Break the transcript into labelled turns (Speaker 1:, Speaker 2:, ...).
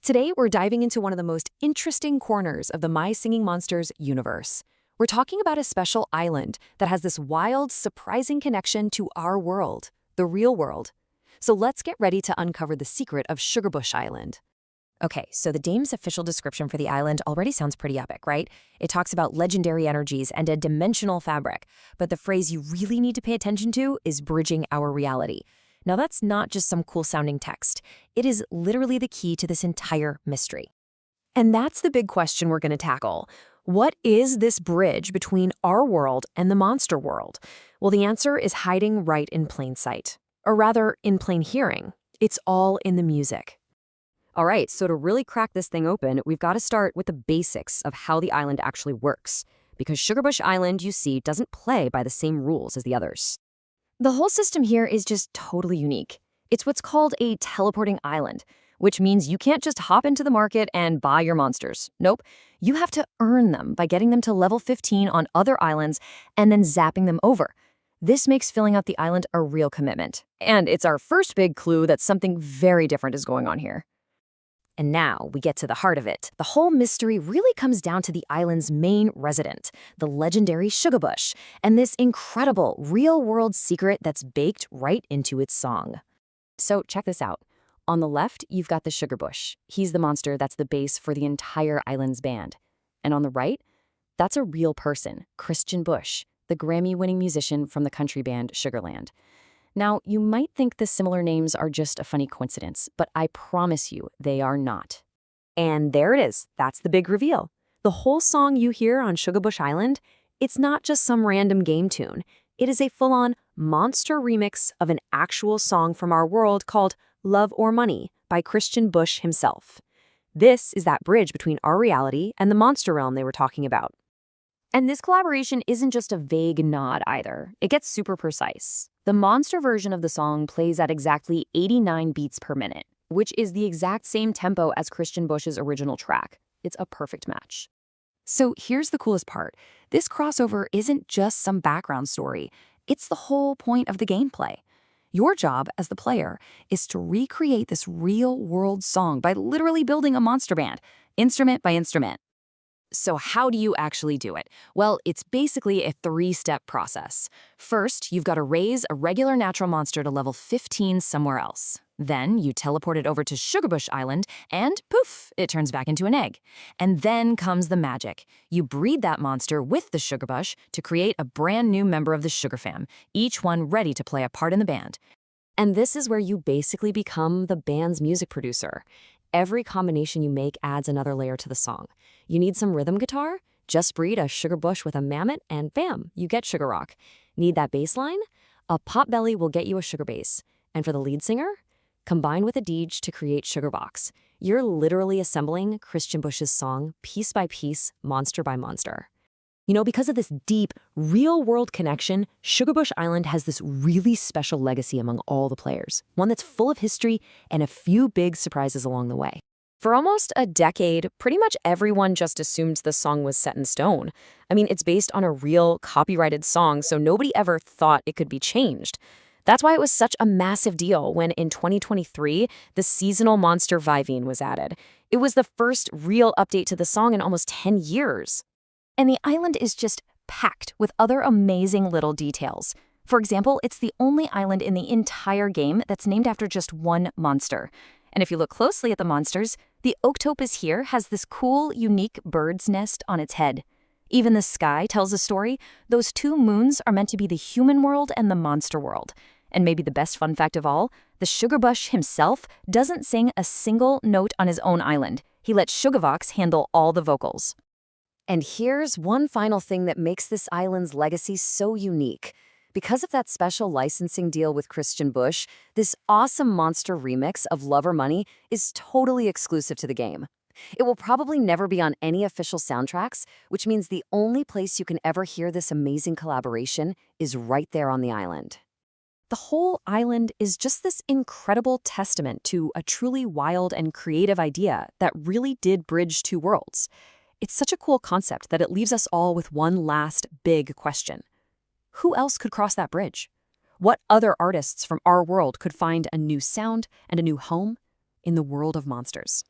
Speaker 1: Today, we're diving into one of the most interesting corners of the My Singing Monsters universe. We're talking about a special island that has this wild, surprising connection to our world, the real world. So let's get ready to uncover the secret of Shugabush Island.
Speaker 2: Okay, so the game's official description for the island already sounds pretty epic, right? It talks about legendary energies and a dimensional fabric, but the phrase you really need to pay attention to is bridging our reality. Now that's not just some cool-sounding text. It is literally the key to this entire mystery.
Speaker 1: And that's the big question we're going to tackle. What is this bridge between our world and the monster world? Well, the answer is hiding right in plain sight. Or rather, in plain hearing. It's all in the music. All right, so to really crack this thing open, we've got to start with the basics of how the island actually works. Because Shugabush Island, you see, doesn't play by the same rules as the others. The whole system here is just totally unique. It's what's called a teleporting island, which means you can't just hop into the market and buy your monsters. Nope, you have to earn them by getting them to level 15 on other islands and then zapping them over. This makes filling out the island a real commitment. And it's our first big clue that something very different is going on here. And now we get to the heart of it. The whole mystery really comes down to the island's main resident, the legendary Shugabush, and this incredible real-world secret that's baked right into its song. So check this out. On the left, you've got the Shugabush. He's the monster that's the base for the entire island's band. And on the right, that's a real person, Christian Bush, the Grammy-winning musician from the country band Sugarland. Now, you might think the similar names are just a funny coincidence, but I promise you they are not. And there it is. That's the big reveal. The whole song you hear on Shugabush Island, it's not just some random game tune. It is a full-on monster remix of an actual song from our world called Love or Money by Christian Bush himself. This is that bridge between our reality and the monster realm they were talking about. And this collaboration isn't just a vague nod either. It gets super precise. The monster version of the song plays at exactly 89 beats per minute, which is the exact same tempo as Christian Bush's original track. It's a perfect match. So here's the coolest part. This crossover isn't just some background story. It's the whole point of the gameplay. Your job as the player is to recreate this real-world song by literally building a monster band, instrument by instrument. So how do you actually do it? Well, it's basically a three-step process. First, you've got to raise a regular natural monster to level 15 somewhere else. Then you teleport it over to Shugabush Island, and poof, it turns back into an egg. And then comes the magic. You breed that monster with the Shugabush to create a brand new member of the Sugar Fam, each one ready to play a part in the band. And this is where you basically become the band's music producer. Every combination you make adds another layer to the song. You need some rhythm guitar? Just breed a sugar bush with a mammoth and bam, you get sugar rock. Need that bass line? A pop belly will get you a sugar bass. And for the lead singer? Combine with a deej to create sugar box. You're literally assembling Christian Bush's song piece by piece, monster by monster. You know, because of this deep, real-world connection, Shugabush Island has this really special legacy among all the players, one that's full of history and a few big surprises along the way. For almost a decade, pretty much everyone just assumed the song was set in stone. I mean, it's based on a real, copyrighted song, so nobody ever thought it could be changed. That's why it was such a massive deal when, in 2023, the seasonal monster Vivine was added. It was the first real update to the song in almost 10 years. And the island is just packed with other amazing little details. For example, it's the only island in the entire game that's named after just one monster. And if you look closely at the monsters, the octopus here has this cool, unique bird's nest on its head. Even the sky tells a story. Those two moons are meant to be the human world and the monster world. And maybe the best fun fact of all, the Sugabush himself doesn't sing a single note on his own island. He lets Shugavox handle all the vocals. And here's one final thing that makes this island's legacy so unique. Because of that special licensing deal with Christian Bush, this awesome monster remix of Love or Money is totally exclusive to the game. It will probably never be on any official soundtracks, which means the only place you can ever hear this amazing collaboration is right there on the island. The whole island is just this incredible testament to a truly wild and creative idea that really did bridge two worlds. It's such a cool concept that it leaves us all with one last big question. Who else could cross that bridge? What other artists from our world could find a new sound and a new home in the world of monsters?